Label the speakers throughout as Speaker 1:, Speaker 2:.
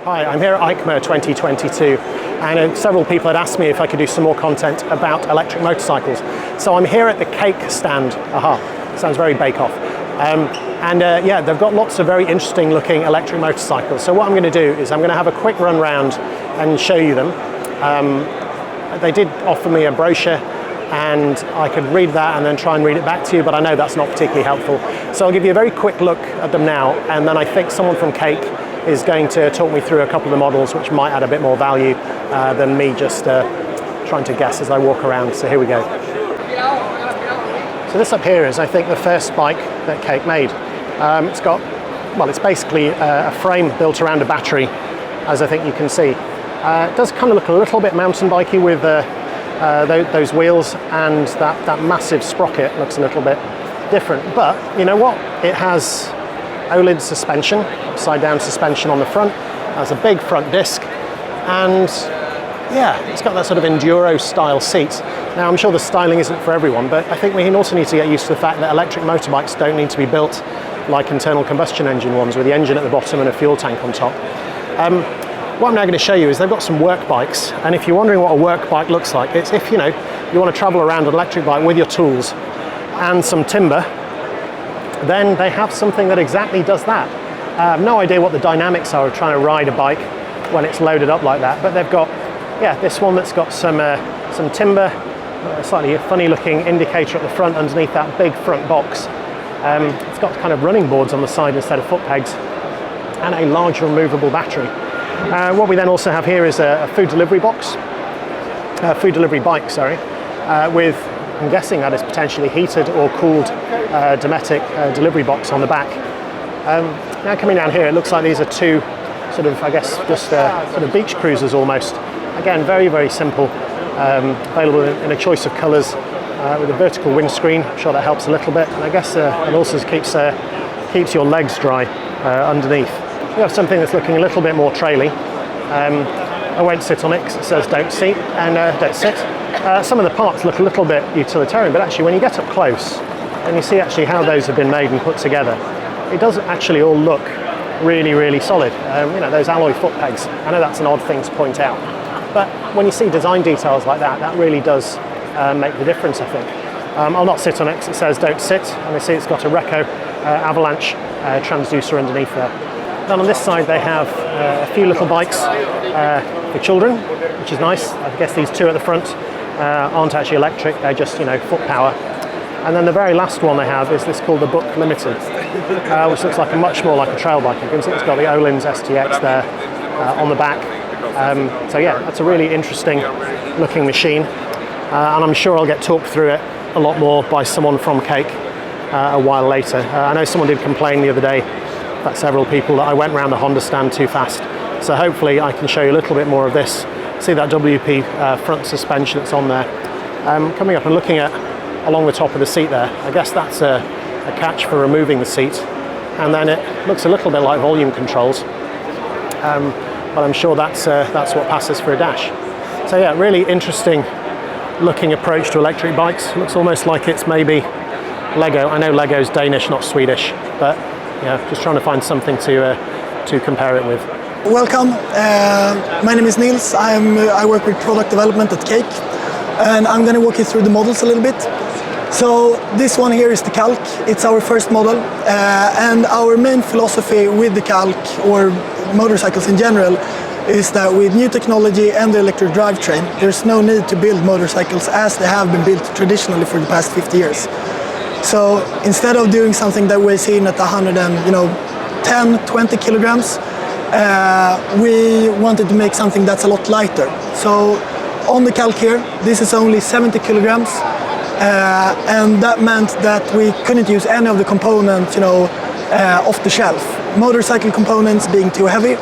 Speaker 1: Hi, I'm here at EICMA 2022, and several people had asked me if I could do some more content about electric motorcycles. So I'm here at the Kalk stand. Aha, sounds very bake-off. Yeah, they've got lots of very interesting looking electric motorcycles. So what I'm going to do is I'm going to have a quick run round and show you them. They did offer me a brochure, and I could read that and then try and read it back to you, but I know that's not particularly helpful. So I'll give you a very quick look at them now, and then I think someone from Kalk is going to talk me through a couple of the models which might add a bit more value than me just trying to guess as I walk around. So here we go. So this up here is, I think, the first bike that Kalk made. It's got, well, it's basically a frame built around a battery, as I think you can see. It does kind of look a little bit mountain bikey with those wheels, and that massive sprocket looks a little bit different. But you know what? It has OLED suspension, upside down suspension on the front. It has a big front disc, and yeah, it's got that sort of enduro style seat. Now I'm sure the styling isn't for everyone, but I think we also need to get used to the fact that electric motorbikes don't need to be built like internal combustion engine ones with the engine at the bottom and a fuel tank on top. What I'm now going to show you is they've got some work bikes, and if you're wondering what a work bike looks like, it's if you want to travel around an electric bike with your tools and some timber, then they have something that exactly does that. I have no idea what the dynamics are of trying to ride a bike when it's loaded up like that, but they've got, yeah, this one that's got some timber, a slightly funny looking indicator at the front underneath that big front box. It's got kind of running boards on the side instead of foot pegs, and a large removable battery. What we then also have here is a food delivery box, food delivery bike, sorry, with, I'm guessing that is potentially heated or cooled Dometic delivery box on the back. Now coming down here, it looks like these are two sort of, I guess, just sort of beach cruisers almost. Again, very, very simple, available in a choice of colours, with a vertical windscreen. I'm sure that helps a little bit, and I guess it also keeps your legs dry underneath. We have something that's looking a little bit more traily. I won't sit on it because it says don't seat and don't sit. Some of the parts look a little bit utilitarian, but actually when you get up close and you see actually how those have been made and put together, it does actually all look really, really solid. Those alloy foot pegs, I know that's an odd thing to point out, but when you see design details like that, that really does make the difference, I think. I'll not sit on it because it says don't sit, and I see it's got a Reco avalanche transducer underneath there. Then on this side they have a few little bikes for children, which is nice. I guess these two at the front aren't actually electric, they're just foot power. And then the very last one they have is this called the Bukk Limited, which looks like much more like a trail bike. You can see it's got the Öhlins STX there on the back. So yeah, that's a really interesting looking machine, and I'm sure I'll get talked through it a lot more by someone from Kalk a while later. I know someone did complain the other day, in fact several people, that I went around the Honda stand too fast. So hopefully I can show you a little bit more of this. See that WP front suspension that's on there. Coming up and looking at along the top of the seat there, I guess that's a catch for removing the seat, and then it looks a little bit like volume controls, but I'm sure that's what passes for a dash. So yeah, really interesting looking approach to electric bikes. Looks almost like it's maybe Lego. I know Lego's Danish, not Swedish, but yeah, just trying to find something to compare it with.
Speaker 2: Welcome, my name is Nils. I work with product development at Kalk, and I'm going to walk you through the models a little bit. So this one here is the Kalk. It's our first model, and our main philosophy with the Kalk, or motorcycles in general, is that with new technology and the electric drivetrain, there's no need to build motorcycles as they have been built traditionally for the past 50 years. So instead of doing something that we're seeing at 110, 20 kilograms, we wanted to make something that's a lot lighter. So on the Kalk here, this is only 70 kilograms, and that meant that we couldn't use any of the components, off the shelf. Motorcycle components being too heavy,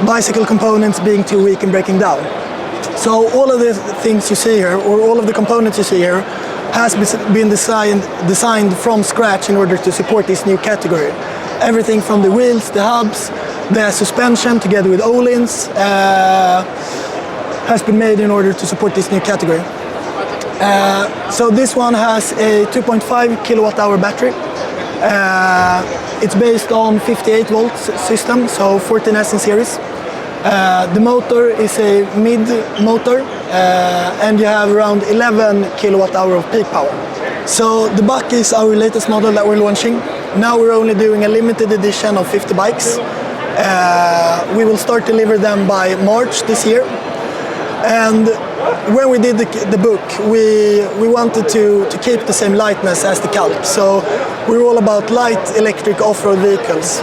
Speaker 2: bicycle components being too weak and breaking down. So all of the things you see here, or all of the components you see here, has been designed from scratch in order to support this new category. Everything from the wheels, the hubs, the suspension together with Öhlins has been made in order to support this new category. So this one has a 2.5 kilowatt hour battery. It's based on 58 volts system, so 14S in series. The motor is a mid motor and you have around 11 kilowatt hour of peak power. So the Bukk is our latest model that we're launching. Now we're only doing a limited edition of 50 bikes. We will start deliver them by March this year. And when we did the Bukk, we wanted to keep the same lightness as the Kalk. So we're all about light electric off-road vehicles.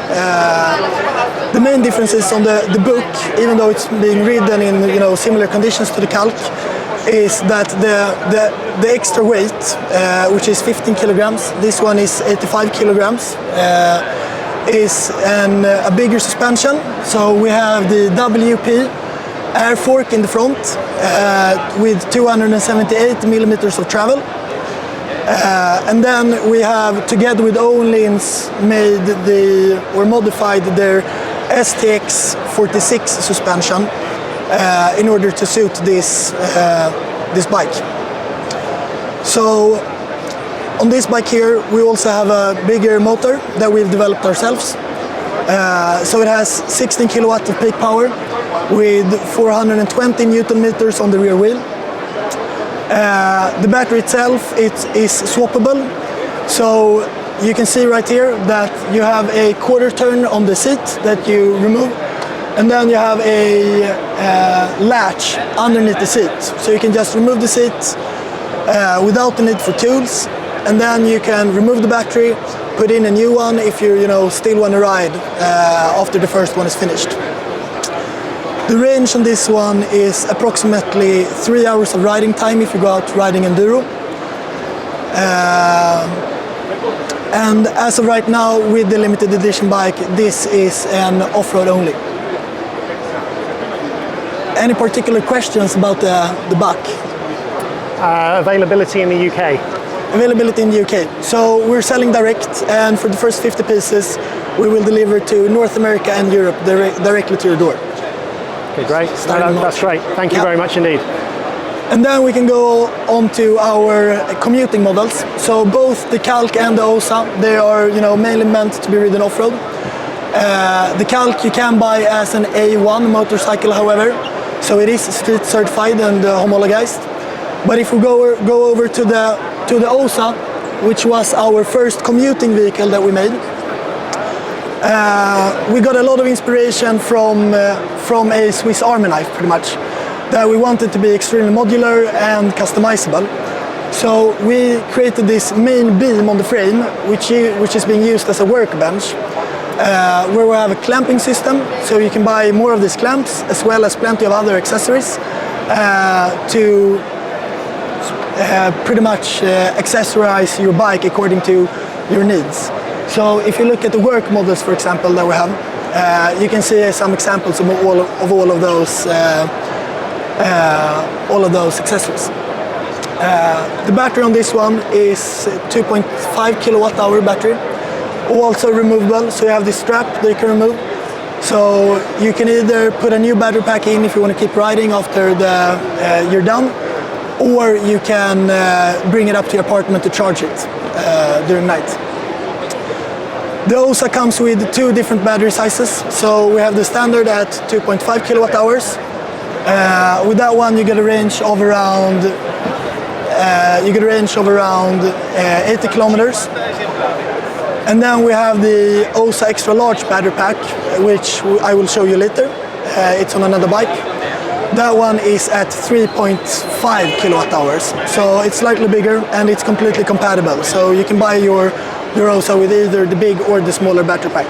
Speaker 2: The main differences on the Bukk, even though it's being ridden in similar conditions to the Kalk, is that the extra weight, which is 15 kilograms, this one is 85 kilograms, is a bigger suspension. So we have the WP air fork in the front with 278 millimeters of travel. And then we have, together with Nils, modified their STX 46 suspension in order to suit this bike. So on this bike here, we also have a bigger motor that we've developed ourselves. So it has 16 kilowatt of peak power with 420 Newton meters on the rear wheel. The battery itself is swappable. So you can see right here that you have a quarter turn on the seat that you remove, and then you have a latch underneath the seat. So you can just remove the seat without the need for tools, and then you can remove the battery, put in a new one if you still want to ride after the first one is finished. The range on this one is approximately 3 hours of riding time if you go out riding enduro. And as of right now, with the limited edition bike, this is an off-road only. Any particular questions about the Bukk?
Speaker 1: Availability in the UK?
Speaker 2: Availability in the UK. So we're selling direct, and for the first 50 pieces, we will deliver to North America and Europe directly to your door.
Speaker 1: Okay, great. That's great. Thank you very much indeed.
Speaker 2: And then we can go on to our commuting models. So both the Kalk and the OSA, they are mainly meant to be ridden off-road. The Kalk you can buy as an A1 motorcycle, however, so it is street certified and homologized. But if we go over to the OSA, which was our first commuting vehicle that we made, we got a lot of inspiration from a Swiss Army knife, pretty much, that we wanted to be extremely modular and customizable. So we created this main beam on the frame, which is being used as a workbench, where we have a clamping system, so you can buy more of these clamps, as well as plenty of other accessories to pretty much accessorize your bike according to your needs. So if you look at the work models, for example, that we have, you can see some examples of all of those accessories. The battery on this one is 2.5 kilowatt hour battery, also removable. So you have this strap that you can remove. So you can either put a new battery pack in if you want to keep riding after you're done, or you can bring it up to your apartment to charge it during night. The OSA comes with 2 different battery sizes. So we have the standard at 2.5 kilowatt hours. With that one, you get a range of around 80 kilometers. And then we have the OSA extra large battery pack, which I will show you later. It's on another bike. That one is at 3.5 kilowatt hours. So it's slightly bigger and it's completely compatible. So you can buy your OSA with either the big or the smaller battery pack.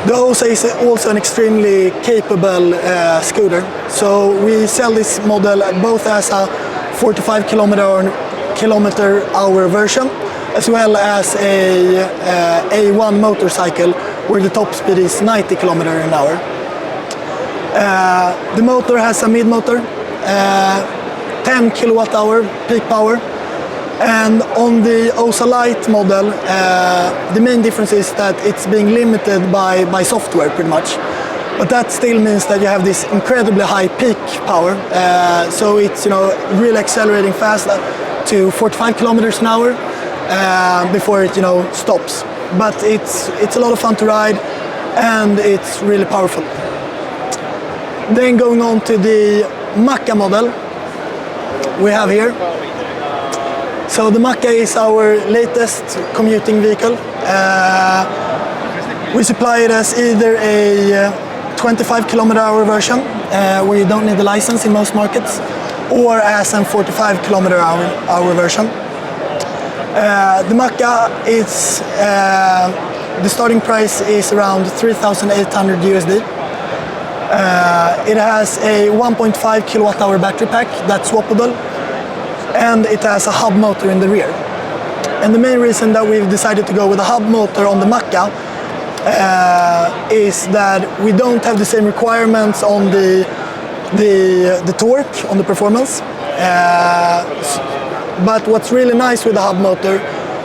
Speaker 2: The OSA is also an extremely capable scooter. So we sell this model both as a 45 kilometer hour version, as well as a A1 motorcycle where the top speed is 90 kilometers an hour. The motor has a mid motor, 10 kilowatt hour peak power. And on the OSA Lite model, the main difference is that it's being limited by software, pretty much. But that still means that you have this incredibly high peak power. So it's really accelerating fast to 45 kilometers an hour before it stops. But it's a lot of fun to ride, and it's really powerful. Then going on to the Maca model we have here. So the Maca is our latest commuting vehicle. We supply it as either a 25 km/h version, where you don't need the license in most markets, or as a 45 km/h version. The Maca is the starting price is around 3,800 USD. It has a 1.5 kWh battery pack that's swappable, and it has a hub motor in the rear. And the main reason that we've decided to go with a hub motor on the Maca is that we don't have the same requirements on the torque, on the performance. But what's really nice with the hub motor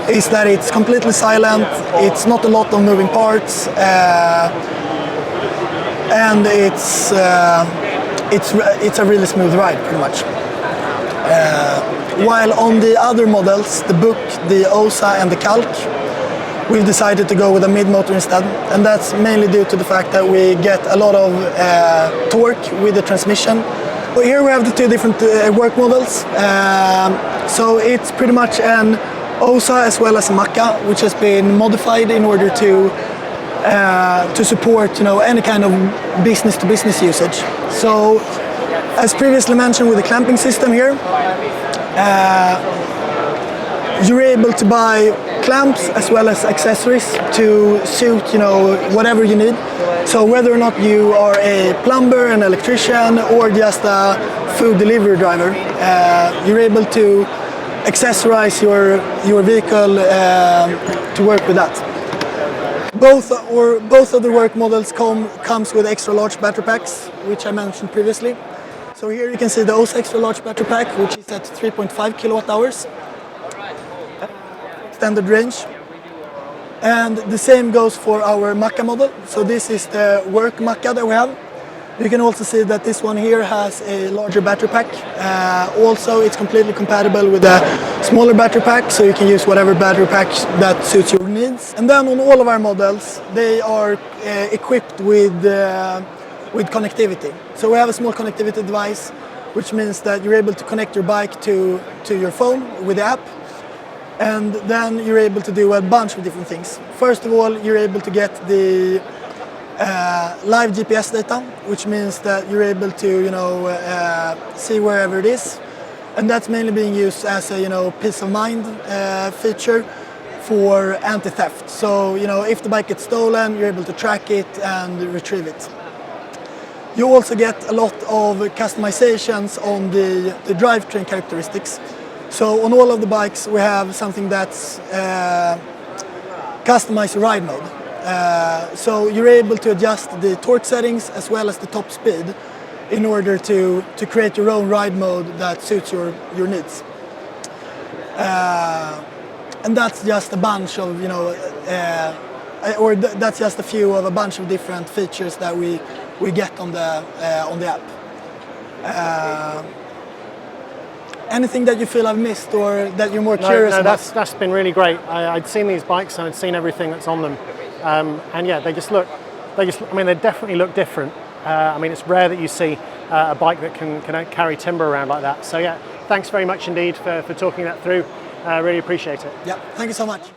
Speaker 2: is that it's completely silent, it's not a lot of moving parts, and it's a really smooth ride, pretty much. While on the other models, the Bukk, the OSA and the Kalk, we've decided to go with a mid-motor instead, and that's mainly due to the fact that we get a lot of torque with the transmission. But here we have the two different work models. So it's pretty much an OSA as well as a Maca, which has been modified in order to support, you know, any kind of business-to-business usage. So, as previously mentioned with the clamping system here, you're able to buy clamps as well as accessories to suit, you know, whatever you need. So whether or not you are a plumber, an electrician, or just a food delivery driver, you're able to accessorize your vehicle to work with that. Both of the work models comes with extra large battery packs, which I mentioned previously. So here you can see the OSA extra large battery pack, which is at 3.5 kWh standard range. And the same goes for our Maca model. So this is the work Maca that we have. You can also see that this one here has a larger battery pack. Also, it's completely compatible with a smaller battery pack, so you can use whatever battery pack that suits your needs. And then on all of our models, they are equipped with connectivity. So we have a small connectivity device, which means that you're able to connect your bike to your phone with the app. And then you're able to do a bunch of different things. First of all, you're able to get the live GPS data, which means that you're able to, you know, see wherever it is, and that's mainly being used as a, you know, peace of mind feature for anti-theft. So, you know, if the bike gets stolen, you're able to track it and retrieve it. You also get a lot of customizations on the drivetrain characteristics. So on all of the bikes we have something that's customized ride mode. So you're able to adjust the torque settings as well as the top speed in order to create your own ride mode that suits your needs. And that's just a bunch of, you know, that's just a few of a bunch of different features that we get on the app. Anything that you feel I've missed or that you're more curious about?
Speaker 1: That's been really great. I'd seen these bikes and I'd seen everything that's on them. And yeah, they definitely look different. I mean, it's rare that you see a bike that can carry timber around like that. So yeah, thanks very much indeed for talking that through. Really appreciate it.
Speaker 2: Yeah, thank you so much.